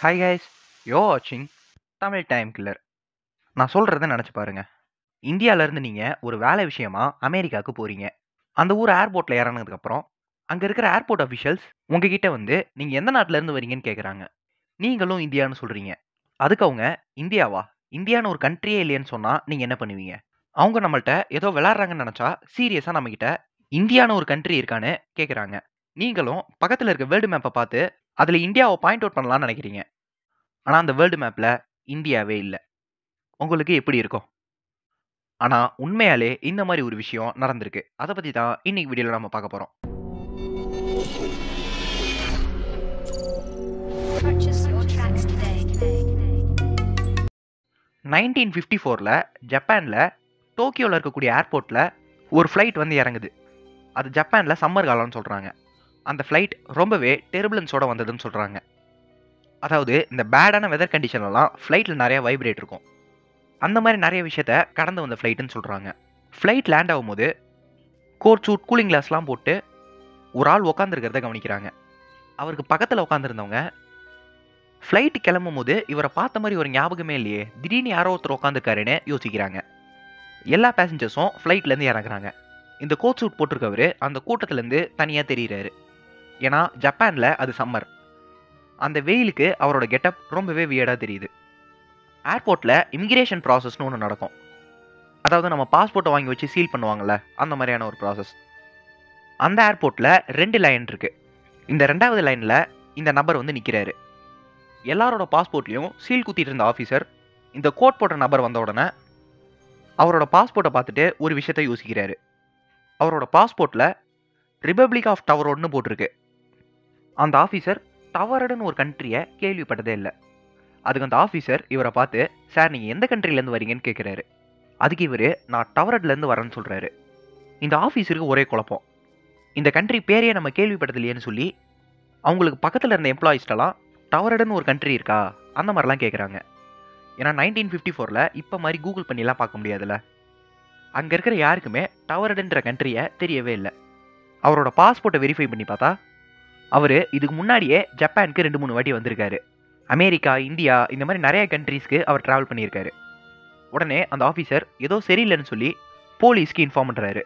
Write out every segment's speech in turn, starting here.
Hi guys, யோ வாட்சிங் Tamil time killer. நான் சொல்கிறத நினச்சி பாருங்க. இந்தியாவிலேருந்து நீங்கள் ஒரு வேலை விஷயமா அமெரிக்காவுக்கு போகிறீங்க. அந்த ஊர் ஏர்போர்ட்டில் இறங்கினதுக்கப்புறம் அங்கே இருக்கிற ஏர்போர்ட் அஃபிஷியல்ஸ் உங்ககிட்ட வந்து நீங்கள் எந்த நாட்டிலேருந்து வரீங்கன்னு கேட்குறாங்க. நீங்களும் இந்தியான்னு சொல்கிறீங்க. அதுக்கு அவங்க இந்தியாவா, இந்தியான்னு ஒரு கண்ட்ரியே இல்லைன்னு சொன்னால் நீங்கள் என்ன பண்ணுவீங்க? அவங்க நம்மள்ட்ட ஏதோ விளாட்றாங்கன்னு நினச்சா சீரியஸாக நம்மக்கிட்ட இந்தியான்னு ஒரு கண்ட்ரி இருக்கான்னு கேட்குறாங்க. நீங்களும் பக்கத்தில் இருக்க வேர்ல்டு மேப்பை பார்த்து அதில் இந்தியாவை பாயிண்ட் அவுட் பண்ணலாம்னு நினைக்கிறீங்க. ஆனா அந்த வேர்ல்டு மேப்ல இந்தியாவே இல்ல. உங்களுக்கு எப்படி இருக்கும்? ஆனா உண்மையாலே இந்த மாரி ஒரு விஷயம் நடந்திருக்கு. அத பத்தி தான் இன்னைக்கு வீடியோல நம்ம பார்க்க போறோம். Purchase your tracks today. 1954ல ஜப்பான்ல டோக்கியோல இருக்கக்கூடிய ஏர்போர்ட்ல ஒரு ஃப்ளைட் வந்து இறங்குது. அது ஜப்பான்ல சம்மர் காலம்னு சொல்றாங்க. அந்த ஃப்ளைட் ரொம்பவே டெர்புலன்ஸோட வந்ததுன்னு சொல்றாங்க. அதாவது இந்த பேடான வெதர் கண்டிஷன்லலாம் ஃப்ளைட்ல நிறைய வைப்ரேட் இருக்கும். அந்த மாதிரி நிறைய விஷயத்த கடந்து வந்த ஃப்ளைட்டுன்னு சொல்றாங்க. ஃப்ளைட் லேண்ட் ஆகும்போது கோட் சூட், கூலிங் கிளாஸ்லாம் போட்டு ஒரு ஆள் உட்காந்துருக்கிறத கவனிக்கிறாங்க. அவருக்கு பக்கத்தில் உட்காந்துருந்தவங்க ஃப்ளைட் கிளம்பும் போது இவரை பார்த்த மாதிரி ஒரு ஞாபகமே இல்லையே, திடீர்னு யாரோ ஒருத்தர் உட்காந்துருக்காருன்னு யோசிக்கிறாங்க. எல்லா பேசஞ்சர்ஸும் ஃப்ளைட்லேருந்து இறங்குறாங்க. இந்த கோட் சூட் போட்டிருக்கவர் அந்த கூட்டத்திலேருந்து தனியாக தெரிகிறாரு. ஏன்னா ஜப்பானில் அது சம்மர். அந்த வெயிலுக்கு அவரோட கெட்டப் ரொம்பவே வியர்டாக தெரியுது. ஏர்போர்ட்டில் இமிகிரேஷன் ப்ராசஸ்னு ஒன்று நடக்கும். அதாவது நம்ம பாஸ்போர்ட்டை வாங்கி வச்சு சீல் பண்ணுவாங்கள்ல, அந்த மாதிரியான ஒரு ப்ராசஸ். அந்த ஏர்போர்ட்டில் 2 லைன் இருக்கு. இந்த 2வது லைனில் இந்த நபர் வந்து நிற்கிறாரு. எல்லாரோட பாஸ்போர்ட்லேயும் சீல் குத்திட்டு இருந்த ஆஃபீஸர் இந்த கோட் போட்ட நபர் வந்த உடனே அவரோட பாஸ்போர்ட்டை பார்த்துட்டு ஒரு விஷயத்த யோசிக்கிறாரு. அவரோட பாஸ்போர்ட்டில் ரிபப்ளிக் ஆஃப் டவரோட்னு போட்டிருக்கு. அந்த ஆஃபீஸர் டவரடுன்னு ஒரு கண்ட்ரியை கேள்விப்பட்டதே இல்லை. அதுக்கு அந்த ஆஃபீஸர் இவரை பார்த்து, சார் நீங்கள் எந்த கண்ட்ரிலேருந்து வரீங்கன்னு கேட்குறாரு. அதுக்கு இவர் நான் டவரட்லேருந்து வரேன்னு சொல்கிறாரு. இந்த ஆஃபீஸருக்கு ஒரே குழப்பம். இந்த கண்ட்ரி பேரையே நம்ம கேள்விப்பட்டதில்லையேன்னு சொல்லி அவங்களுக்கு பக்கத்தில் இருந்த எம்ப்ளாயிஸ்டெல்லாம் டவரடுன்னு ஒரு கண்ட்ரி இருக்கா அந்த மாதிரிலாம் கேட்குறாங்க. ஏன்னா 1954ல் இப்போ மாதிரி கூகுள் பண்ணிலாம் பார்க்க முடியாதுல்ல. அங்கே இருக்கிற யாருக்குமே டவரடுன்ற கண்ட்ரியை தெரியவே இல்லை. அவரோட பாஸ்போர்ட்டை வெரிஃபை பண்ணி பார்த்தா அவர் இதுக்கு முன்னாடியே ஜப்பானுக்கு 2-3 வாட்டி வந்திருக்காரு. அமெரிக்கா, இந்தியா இந்த மாதிரி நிறைய கண்ட்ரீஸ்க்கு அவர் ட்ராவல் பண்ணியிருக்காரு. உடனே அந்த ஆஃபீஸர் ஏதோ சரியில்லைன்னு சொல்லி போலீஸ்க்கு இன்ஃபார்ம் பண்ணுறாரு.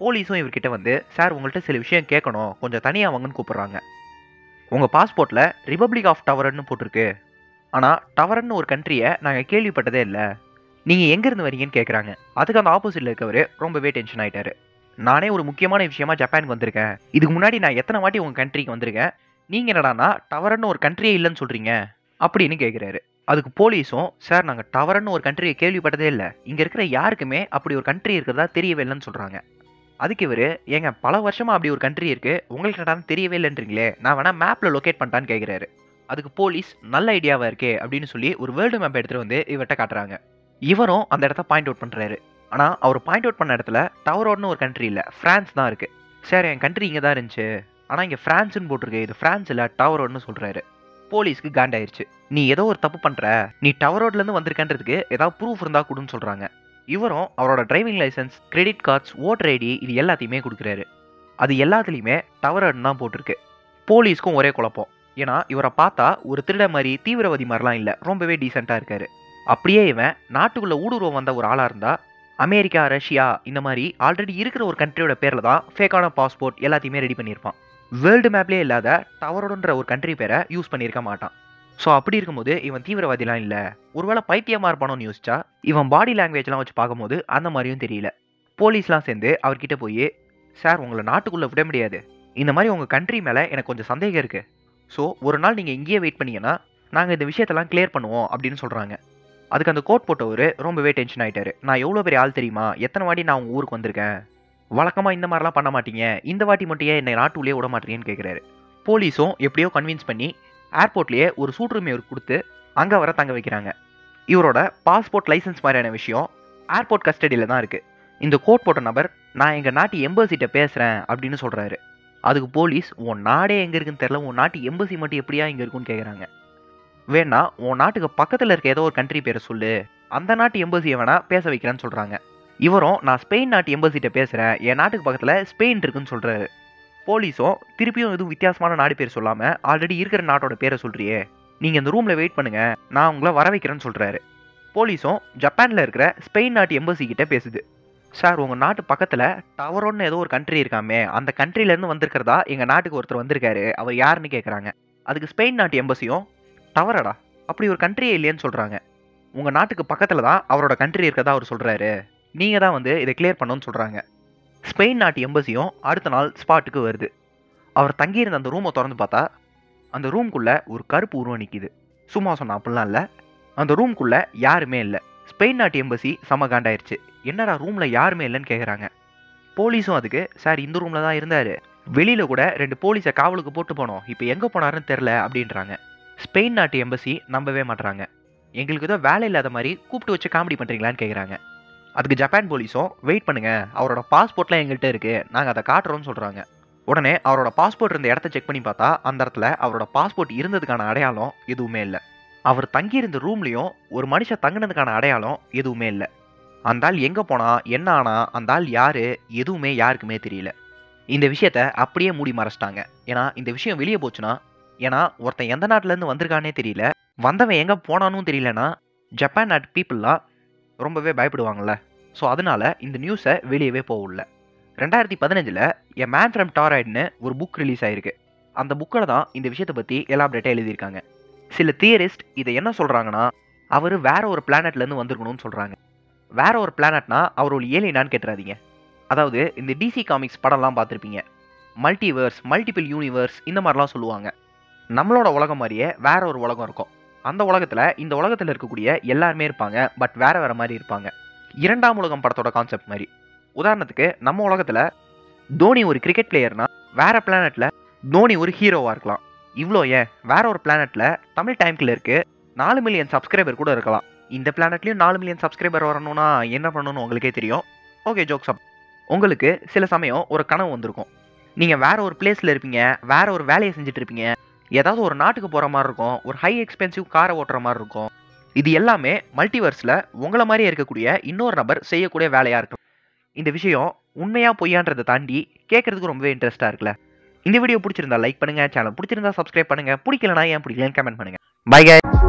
போலீஸும் இவர்கிட்ட வந்து, சார் உங்கள்கிட்ட சில விஷயம் கேட்கணும், கொஞ்சம் தனியாக வாங்கன்னு கூப்பிட்றாங்க. உங்கள் பாஸ்போர்ட்டில் ரிபப்ளிக் ஆஃப் டவரட்னு போட்டிருக்கு. ஆனால் டவரட்னு ஒரு கண்ட்ரியை நாங்கள் கேள்விப்பட்டதே இல்லை. நீங்கள் எங்கேருந்து வரீங்கன்னு கேட்குறாங்க. அதுக்கு அந்த ஆப்போசிட்டில் இருக்கவர் ரொம்பவே டென்ஷன் ஆகிட்டாரு. நானே ஒரு முக்கியமான விஷயமா ஜப்பானுக்கு வந்திருக்கேன். இதுக்கு முன்னாடி நான் எத்தனை வாட்டி உங்கள் கண்ட்ரிக்கு வந்திருக்கேன். நீங்கள் என்னடானா டவரட்னு ஒரு கண்ட்ரியே இல்லைன்னு சொல்கிறீங்க அப்படின்னு கேட்குறாரு. அதுக்கு போலீஸும், சார் நாங்கள் டவரட்னு ஒரு கண்ட்ரியை கேள்விப்பட்டதே இல்லை, இங்கே இருக்கிற யாருக்குமே அப்படி ஒரு கண்ட்ரி இருக்கிறதா தெரியவே இல்லைன்னு சொல்கிறாங்க. அதுக்கு இவர், ஏங்க பல வருஷமாக அப்படி ஒரு கண்ட்ரி இருக்குது, உங்களுக்கு என்னடான்னு தெரியவே இல்லைன்றீங்களே, நான் வேணால் மேப்பில் லொக்கேட் பண்ணிட்டான்னு கேட்குறாரு. அதுக்கு போலீஸ், நல்ல ஐடியாவாக இருக்கே அப்படின்னு சொல்லி ஒரு வேர்ல்டு மேப் எடுத்துகிட்டு வந்து இவர்கிட்ட காட்டுறாங்க. இவரும் அந்த இடத்த பாயிண்ட் அவுட் பண்ணுறாரு. ஆனால் அவர் பாயிண்ட் அவுட் பண்ண இடத்துல டவரோட்னு ஒரு கண்ட்ரி இல்லை, ஃப்ரான்ஸ் தான் இருக்குது. சார் என் கண்ட்ரி இங்கே தான் இருந்துச்சு, ஆனால் இங்கே ஃப்ரான்ஸ்னு போட்டிருக்கு, இது ஃப்ரான்ஸ் இல்லை டவரோட்னு சொல்கிறாரு. போலீஸ்க்கு காண்டாயிருச்சு. நீ ஏதோ ஒரு தப்பு பண்ணுற, நீ டவரோட்லேருந்து வந்திருக்கன்றதுக்கு ஏதாவது ப்ரூஃப் இருந்தால் கொடுன்னு சொல்கிறாங்க. இவரும் அவரோட driving licence, credit cards, voter ID இது எல்லாத்தையுமே கொடுக்குறாரு. அது எல்லாத்துலேயுமே டவரட்னு தான் போட்டிருக்கு. போலீஸ்க்கும் ஒரே குழப்பம். ஏன்னா இவரை பார்த்தா ஒரு திருட மாதிரி, தீவிரவாதி மாதிரிலாம் இல்லை, ரொம்பவே டீசெண்டாக இருக்காரு. அப்படியே இவன் நாட்டுக்குள்ளே ஊடுருவம் வந்த ஒரு ஆளாக இருந்தால் அமெரிக்கா, ரஷ்யா இந்த மாதிரி ஆல்ரெடி இருக்கிற ஒரு கண்ட்ரியோட பேரில் தான் ஃபேக்கான பாஸ்போர்ட் எல்லாத்தையுமே ரெடி பண்ணியிருப்பான். வேர்ல்டு மேப்லேயே இல்லாத டவரோடுன்ற ஒரு கண்ட்ரி பேரை யூஸ் பண்ணியிருக்க மாட்டான். ஸோ அப்படி இருக்கும்போது இவன் தீவிரவாதிலாம் இல்லை, ஒருவேளை பைத்தியமாக இருப்பானோன்னு யோசிச்சா இவன் பாடி லாங்குவேஜ்லாம் வச்சு பார்க்கும்போது அந்த மாதிரியும் தெரியல. போலீஸ்லாம் சேர்ந்து அவர்கிட்ட போய், சார் உங்களை நாட்டுக்குள்ளே விட முடியாது, இந்த மாதிரி உங்கள் கண்ட்ரி மேலே எனக்கு கொஞ்சம் சந்தேகம் இருக்குது, ஸோ ஒரு நாள் நீங்கள் இங்கேயே வெயிட் பண்ணீங்கன்னா நாங்கள் இந்த விஷயத்தெல்லாம் கிளியர் பண்ணுவோம் அப்படின்னு சொல்கிறாங்க. அதுக்கு அந்த கோட் போட்டவர் ரொம்பவே டென்ஷன் ஆகிட்டாரு. நான் எவ்வளோ பெரிய ஆள் தெரியுமா, எத்தனை வாட்டி நான் உங்கள் ஊருக்கு வந்திருக்கேன், வழக்கமாக இந்த மாதிரிலாம் பண்ண மாட்டீங்க, இந்த வாட்டி மட்டும் ஏன் என்னை நாட்டுக்குள்ளேயே விட மாட்டீங்கன்னு கேட்குறாரு. போலீஸும் எப்படியோ கன்வின்ஸ் பண்ணி ஏர்போர்ட்லேயே ஒரு சூட் ரூம் இவர் கொடுத்து அங்கே வர தங்க வைக்கிறாங்க. இவரோட பாஸ்போர்ட் லைசன்ஸ் மாதிரியான விஷயம் ஏர்போர்ட் கஸ்டடியில் தான் இருக்குது. இந்த கோட் போட்ட நபர், நான் எங்கள் நாட்டு எம்பசிட்ட பேசுகிறேன் அப்படின்னு சொல்கிறாரு. அதுக்கு போலீஸ், உன் நாடே எங்கே இருக்குன்னு தெரில, உன் நாட்டு எம்பசி மட்டும் எப்படியா இங்கே இருக்குன்னு கேட்குறாங்க. வேணா உன் நாட்டுக்கு பக்கத்தில் இருக்க ஏதோ ஒரு கண்ட்ரி பேரை சொல்லு, அந்த நாட்டு எம்பசியை வேணா பேச வைக்கிறேன்னு சொல்கிறாங்க. இவரும், நான் ஸ்பெயின் நாட்டு எம்பசிட்ட பேசுகிறேன், என் நாட்டுக்கு பக்கத்தில் ஸ்பெயின் இருக்குன்னு சொல்கிறாரு. போலீஸும் திருப்பியும் எதுவும் வித்தியாசமான நாடு பேர் சொல்லாமல், ஆல்ரெடி இருக்கிற நாட்டோட பேரை சொல்கிறியே, நீங்க இந்த ரூம்ல வெயிட் பண்ணுங்க, நான் உங்களை வர வைக்கிறேன்னு சொல்றாரு. போலீஸும் ஜப்பான்ல இருக்கிற ஸ்பெயின் நாட்டு எம்பசி கிட்ட பேசுது. சார், உங்க நாட்டு பக்கத்துல டவரோன்னு ஏதோ ஒரு கண்ட்ரி இருக்காமே, அந்த கண்ட்ரில இருந்து வந்திருக்கிறதா எங்க நாட்டுக்கு ஒருத்தர் வந்திருக்காரு, அவர் யாருன்னு கேக்குறாங்க. அதுக்கு ஸ்பெயின் நாட்டு எம்பசியும், டவரடா, அப்படி ஒரு கண்ட்ரியே இல்லையேன்னு சொல்றாங்க. உங்க நாட்டுக்கு பக்கத்துல தான் அவரோட கண்ட்ரி இருக்கதா அவர் சொல்றாரு, நீங்க தான் வந்து இதை கிளியர் பண்ணணும்னு சொல்றாங்க. ஸ்பெயின் நாட்டு எம்பசியும் அடுத்த நாள் ஸ்பாட்டுக்கு வருது. அவர் தங்கியிருந்த அந்த ரூமை திறந்து பார்த்தா அந்த ரூம்குள்ள ஒரு கருப்பு உருவம் நிக்குது. சும்மா சொன்னா அப்படிலாம் இல்ல, அந்த ரூம்குள்ள யாருமே இல்லை. ஸ்பெயின் நாட்டு எம்பசி செம காண்டாயிருச்சு. என்னடா ரூம்ல யாருமே இல்லைன்னு கேக்குறாங்க. போலீஸும் அதுக்கு, சார் இந்த ரூம்ல தான் இருந்தாரு, வெளியில கூட 2 போலீஸை காவலுக்கு போட்டு போனோம், இப்போ எங்க போனாருன்னு தெரியல அப்படின்றாங்க. ஸ்பெயின் நாட்டு எம்பசி நம்பவே மாட்டாங்க. எங்களுக்கு ஏதோ வேலை இல்லாத மாதிரி கூப்பிட்டு வச்சு காமெடி பண்றீங்களான்னு கேக்குறாங்க. அதுக்கு ஜப்பான் போலீஸும், வெயிட் பண்ணுங்க, அவரோட பாஸ்போர்ட்லாம் எங்கள்கிட்ட இருக்கு, நாங்க அதை காட்டுறோம்னு சொல்றாங்க. உடனே அவரோட பாஸ்போர்ட் இருந்த இடத்த செக் பண்ணி பார்த்தா அந்த இடத்துல அவரோட பாஸ்போர்ட் இருந்ததுக்கான அடையாளம் எதுவுமே இல்லை. அவர் தங்கியிருந்த ரூம்லயும் ஒரு மனுஷன் தங்கினதுக்கான அடையாளம் எதுவுமே இல்லை. அந்த ஆள் எங்க போனா, என்ன ஆனா, அந்த ஆள் யாரு, எதுவுமே யாருக்குமே தெரியல. இந்த விஷயத்த அப்படியே மூடி மறைச்சிட்டாங்க. ஏன்னா இந்த விஷயம் வெளியே போச்சுன்னா, ஏன்னா ஒருத்தன் எந்த நாட்டுல இருந்து வந்திருக்கானே தெரியல, வந்தவன் எங்க போனானும் தெரியலனா ஜப்பான் நாட்டு பீப்புள்லாம் ரொம்பவே பயப்படுவாங்கல்ல. ஸோ அதனால இந்த நியூஸை வெளியவே போகல. 2015ல் எ மேன் ஃப்ரம் டாராய்டுன்னு ஒரு புக் ரிலீஸ் ஆயிருக்கு. அந்த புக்கில் தான் இந்த விஷயத்தை பற்றி எலாபரேட்டாக எழுதியிருக்காங்க. சில தியரிஸ்ட் இதை என்ன சொல்கிறாங்கன்னா, அவர் வேற ஒரு பிளானட்லேருந்து வந்திருக்கணும்னு சொல்கிறாங்க. வேற ஒரு பிளானட்னா அவர் ஒரு ஏலியனான்னு கேட்டுறாதீங்க. அதாவது இந்த டிசி காமிக்ஸ் படம்லாம் பார்த்துருப்பீங்க, மல்டிவர்ஸ், மல்டிபிள் யூனிவர்ஸ், இந்த மாதிரிலாம் சொல்லுவாங்க. நம்மளோட உலகம் மாதிரியே வேற ஒரு உலகம் இருக்கும். அந்த உலகத்தில் இந்த உலகத்தில் இருக்கக்கூடிய எல்லாருமே இருப்பாங்க, பட் வேற வேற மாதிரி இருப்பாங்க. இரண்டாம் உலகம் படத்தோட கான்செப்ட் மாதிரி. உதாரணத்துக்கு நம்ம உலகத்துல தோனி ஒரு கிரிக்கெட் பிளேயர்னா வேற பிளானட்ல தோனி ஒரு ஹீரோவா இருக்கலாம். இவ்வளோ ஏன், வேற ஒரு பிளானட்ல தமிழ் டைம் கில்லருக்கு 4 மில்லியன் சப்ஸ்கிரைபர் கூட இருக்கலாம். இந்த பிளானட்லயும் 4 மில்லியன் சப்ஸ்கிரைபர் வரணும்னா என்ன பண்ணணும்னு உங்களுக்கே தெரியும். ஓகே, ஜோக்ஸ் அப். உங்களுக்கு சில சமயம் ஒரு கனவு வந்திருக்கும். நீங்க வேற ஒரு பிளேஸ்ல இருப்பீங்க, வேற ஒரு வேலையை செஞ்சுட்டு இருப்பீங்க, ஏதாவது ஒரு நாட்டுக்கு போற மாதிரி இருக்கும், ஒரு ஹை எக்ஸ்பென்சிவ் காரை ஓட்டுற மாதிரி இருக்கும். இது எல்லாமே மல்டிவர்ஸ்ல உங்களை மாதிரியே இருக்கக்கூடிய இன்னொரு நபர் செய்யக்கூடிய வேலையா இருக்கும். இந்த விஷயம் உண்மையா பொய்யான்றதை தாண்டி கேட்கறதுக்கு ரொம்பவே இன்ட்ரெஸ்டா இருக்குல்ல. இந்த வீடியோ பிடிச்சிருந்தா லைக் பண்ணுங்க, சேனல் பிடிச்சிருந்தா சப்ஸ்கிரைப் பண்ணுங்க, பிடிக்கலனா ஏன் பிடிக்கலன்னு கமெண்ட் பண்ணுங்க. By guys.